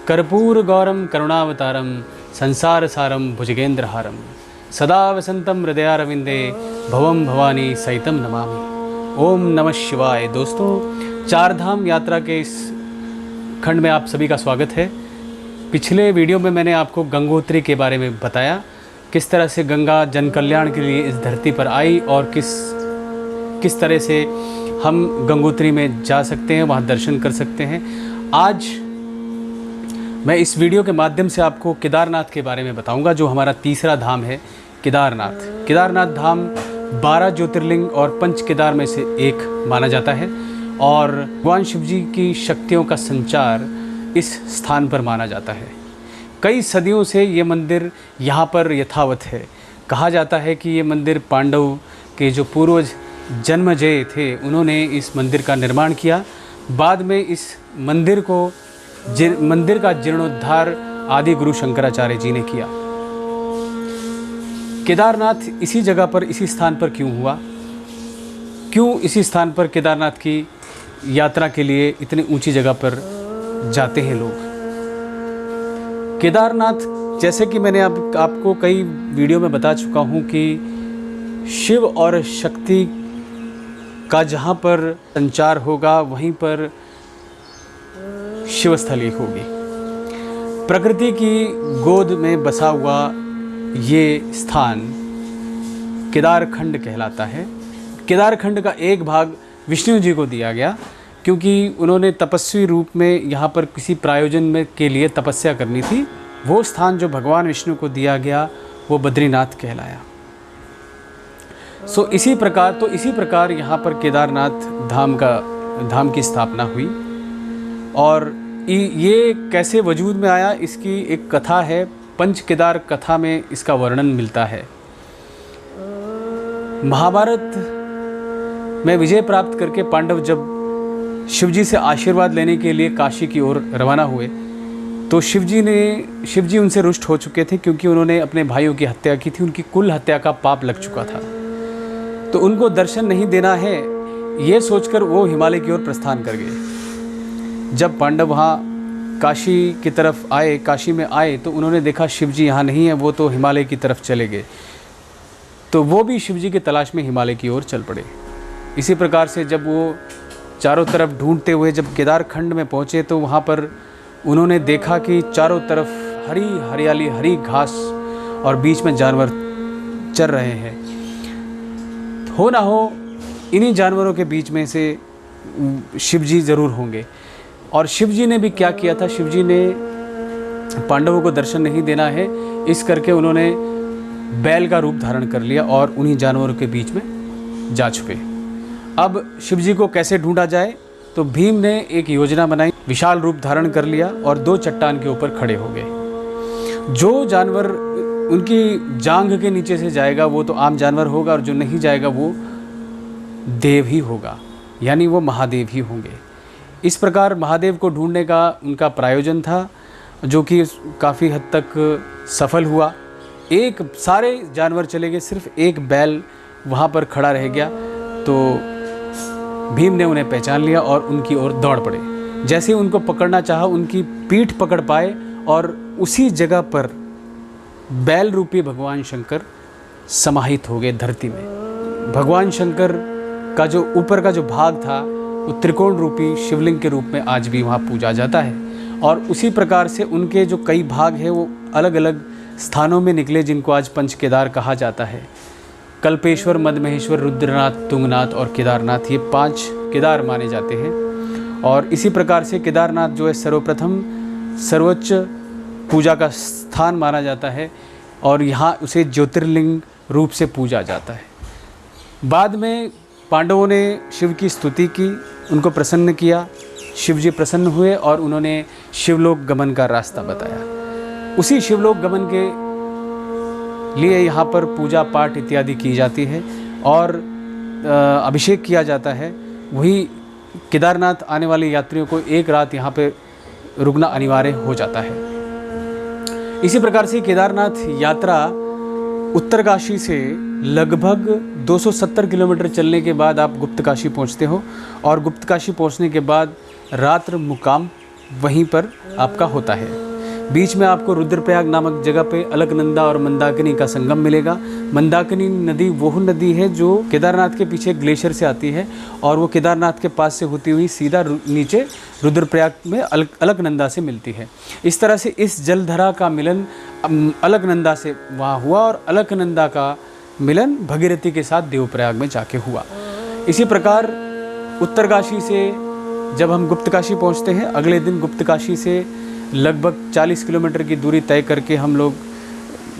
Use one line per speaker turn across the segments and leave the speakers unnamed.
कर्पूरगौरम करुणावतारम संसार सारम भुजगेंद्रहारम सदा वसंतम हृदयारविंदे भवम भवानी सहितम नमामि। ओम नमः शिवाय। दोस्तों, चार धाम यात्रा के इस खंड में आप सभी का स्वागत है। पिछले वीडियो में मैंने आपको गंगोत्री के बारे में बताया, किस तरह से गंगा जन कल्याण के लिए इस धरती पर आई और किस तरह से हम गंगोत्री में जा सकते हैं, वहाँ दर्शन कर सकते हैं। आज मैं इस वीडियो के माध्यम से आपको केदारनाथ के बारे में बताऊंगा, जो हमारा तीसरा धाम है केदारनाथ। केदारनाथ धाम 12 ज्योतिर्लिंग और पंच केदार में से एक माना जाता है और भगवान शिव जी की शक्तियों का संचार इस स्थान पर माना जाता है। कई सदियों से ये मंदिर यहाँ पर यथावत है। कहा जाता है कि ये मंदिर पांडव के जो पूर्वज जन्मजय थे, उन्होंने इस मंदिर का निर्माण किया। बाद में इस मंदिर का जीर्णोद्धार आदि गुरु शंकराचार्य जी ने किया। केदारनाथ इसी जगह पर, इसी स्थान पर क्यों हुआ? क्यों इसी स्थान पर केदारनाथ की यात्रा के लिए इतनी ऊंची जगह पर जाते हैं लोग? केदारनाथ, जैसे कि मैंने आपको कई वीडियो में बता चुका हूं कि शिव और शक्ति का जहां पर संचार होगा, वहीं पर शिवस्थली होगी। प्रकृति की गोद में बसा हुआ ये स्थान केदारखंड कहलाता है। केदारखंड का एक भाग विष्णु जी को दिया गया, क्योंकि उन्होंने तपस्वी रूप में यहाँ पर किसी प्रयोजन के लिए तपस्या करनी थी। वो स्थान जो भगवान विष्णु को दिया गया वो बद्रीनाथ कहलाया। इसी प्रकार यहाँ पर केदारनाथ धाम की स्थापना हुई। और ये कैसे वजूद में आया, इसकी एक कथा है। पंच केदार कथा में इसका वर्णन मिलता है। महाभारत में विजय प्राप्त करके पांडव जब शिवजी से आशीर्वाद लेने के लिए काशी की ओर रवाना हुए, तो शिवजी उनसे रुष्ट हो चुके थे, क्योंकि उन्होंने अपने भाइयों की हत्या की थी। उनकी कुल हत्या का पाप लग चुका था, तो उनको दर्शन नहीं देना है, ये सोचकर वो हिमालय की ओर प्रस्थान कर गए। जब पांडव वहाँ काशी की तरफ आए, काशी में आए, तो उन्होंने देखा शिवजी यहाँ नहीं है, वो तो हिमालय की तरफ चले गए। तो वो भी शिवजी की तलाश में हिमालय की ओर चल पड़े। इसी प्रकार से जब वो चारों तरफ ढूंढते हुए जब केदारखंड में पहुँचे, तो वहाँ पर उन्होंने देखा कि चारों तरफ हरी हरियाली, हरी घास और बीच में जानवर चर रहे हैं। हो ना हो, इन्हीं जानवरों के बीच में से शिवजी ज़रूर होंगे। और शिवजी ने भी क्या किया था, शिवजी ने पांडवों को दर्शन नहीं देना है, इस करके उन्होंने बैल का रूप धारण कर लिया और उन्हीं जानवरों के बीच में जा छुपे। अब शिवजी को कैसे ढूंढा जाए, तो भीम ने एक योजना बनाई, विशाल रूप धारण कर लिया और 2 चट्टान के ऊपर खड़े हो गए। जो जानवर उनकी जांघ के नीचे से जाएगा वो तो आम जानवर होगा, और जो नहीं जाएगा वो देव ही होगा, यानी वो महादेव ही होंगे। इस प्रकार महादेव को ढूंढने का उनका प्रयोजन था, जो कि काफ़ी हद तक सफल हुआ। सारे जानवर चले गए, सिर्फ एक बैल वहाँ पर खड़ा रह गया। तो भीम ने उन्हें पहचान लिया और उनकी ओर दौड़ पड़े। जैसे ही उनको पकड़ना चाहा, उनकी पीठ पकड़ पाए और उसी जगह पर बैल रूपी भगवान शंकर समाहित हो गए धरती में। भगवान शंकर का जो ऊपर का जो भाग था, वो त्रिकोण रूपी शिवलिंग के रूप में आज भी वहाँ पूजा जाता है। और उसी प्रकार से उनके जो कई भाग हैं वो अलग अलग स्थानों में निकले, जिनको आज पंच केदार कहा जाता है। कल्पेश्वर, मदमहेश्वर, रुद्रनाथ, तुंगनाथ और केदारनाथ, ये 5 केदार माने जाते हैं। और इसी प्रकार से केदारनाथ जो है सर्वप्रथम सर्वोच्च पूजा का स्थान माना जाता है, और यहाँ उसे ज्योतिर्लिंग रूप से पूजा जाता है। बाद में पांडवों ने शिव की स्तुति की, उनको प्रसन्न किया। शिव जी प्रसन्न हुए और उन्होंने शिवलोक गमन का रास्ता बताया। उसी शिवलोक गमन के लिए यहाँ पर पूजा पाठ इत्यादि की जाती है और अभिषेक किया जाता है। वही केदारनाथ आने वाले यात्रियों को एक रात यहाँ पे रुकना अनिवार्य हो जाता है। इसी प्रकार से केदारनाथ यात्रा उत्तरकाशी से लगभग 270 किलोमीटर चलने के बाद आप गुप्तकाशी पहुँचते हो, और गुप्तकाशी पहुँचने के बाद रात्र मुकाम वहीं पर आपका होता है। बीच में आपको रुद्रप्रयाग नामक जगह पे अलकनंदा और मंदाकिनी का संगम मिलेगा। मंदाकिनी नदी वो नदी है जो केदारनाथ के पीछे ग्लेशियर से आती है और वो केदारनाथ के पास से होती हुई सीधा नीचे रुद्रप्रयाग में अलकनंदा से मिलती है। इस तरह से इस जलधरा का मिलन अलकनंदा से वहाँ हुआ और अलकनंदा का मिलन भगीरथी के साथ देवप्रयाग में जाके हुआ। इसी प्रकार उत्तरकाशी से जब हम गुप्तकाशी पहुँचते हैं, अगले दिन गुप्तकाशी से लगभग 40 किलोमीटर की दूरी तय करके हम लोग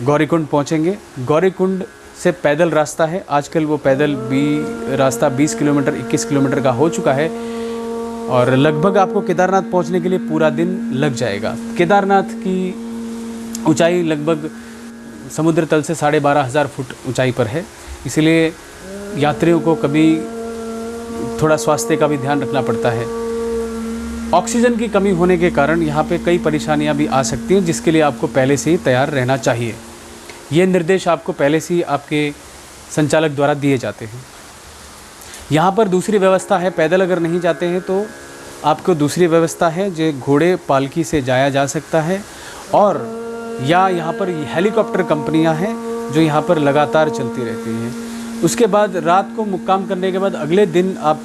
गौरीकुंड पहुँचेंगे। गौरीकुंड से पैदल रास्ता है, आजकल वो पैदल भी रास्ता 20 किलोमीटर 21 किलोमीटर का हो चुका है और लगभग आपको केदारनाथ पहुँचने के लिए पूरा दिन लग जाएगा। केदारनाथ की ऊंचाई लगभग समुद्र तल से 12,500 फुट ऊंचाई पर है, इसलिए यात्रियों को कभी थोड़ा स्वास्थ्य का भी ध्यान रखना पड़ता है। ऑक्सीजन की कमी होने के कारण यहाँ पे कई परेशानियाँ भी आ सकती हैं, जिसके लिए आपको पहले से ही तैयार रहना चाहिए। ये निर्देश आपको पहले से ही आपके संचालक द्वारा दिए जाते हैं। यहाँ पर दूसरी व्यवस्था है, पैदल अगर नहीं जाते हैं तो आपको दूसरी व्यवस्था है जो घोड़े पालकी से जाया जा सकता है, और या यहाँ पर हेलीकॉप्टर कंपनियाँ हैं जो यहाँ पर लगातार चलती रहती हैं। उसके बाद रात को मुक्काम करने के बाद अगले दिन आप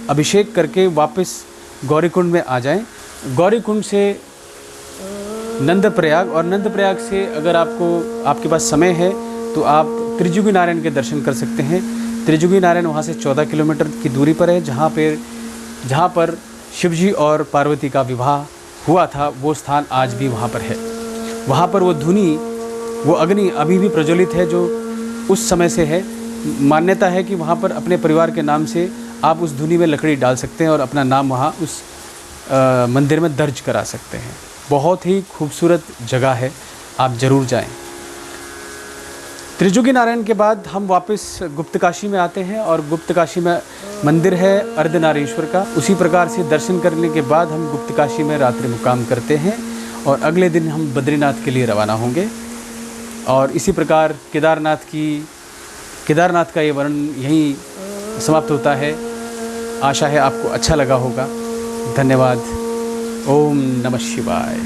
अभिषेक करके वापस गौरीकुंड में आ जाएं। गौरीकुंड से नंदप्रयाग, और नंदप्रयाग से अगर आपके पास समय है तो आप त्रिजुगी नारायण के दर्शन कर सकते हैं। त्रिजुगी नारायण वहाँ से 14 किलोमीटर की दूरी पर है, जहाँ पर शिवजी और पार्वती का विवाह हुआ था, वो स्थान आज भी वहाँ पर है। वहाँ पर वो धुनी, वो अग्नि अभी भी प्रज्वलित है जो उस समय से है। मान्यता है कि वहाँ पर अपने परिवार के नाम से आप उस धुनी में लकड़ी डाल सकते हैं और अपना नाम वहाँ उस मंदिर में दर्ज करा सकते हैं। बहुत ही खूबसूरत जगह है, आप ज़रूर जाएं। त्रिजुगी नारायण के बाद हम वापस गुप्तकाशी में आते हैं और गुप्तकाशी में मंदिर है अर्धनारीश्वर का। उसी प्रकार से दर्शन करने के बाद हम गुप्तकाशी में रात्रि मुक्काम करते हैं और अगले दिन हम बद्रीनाथ के लिए रवाना होंगे। और इसी प्रकार केदारनाथ का ये वर्णन यहीं समाप्त होता है। आशा है आपको अच्छा लगा होगा। धन्यवाद। ओम नमः शिवाय।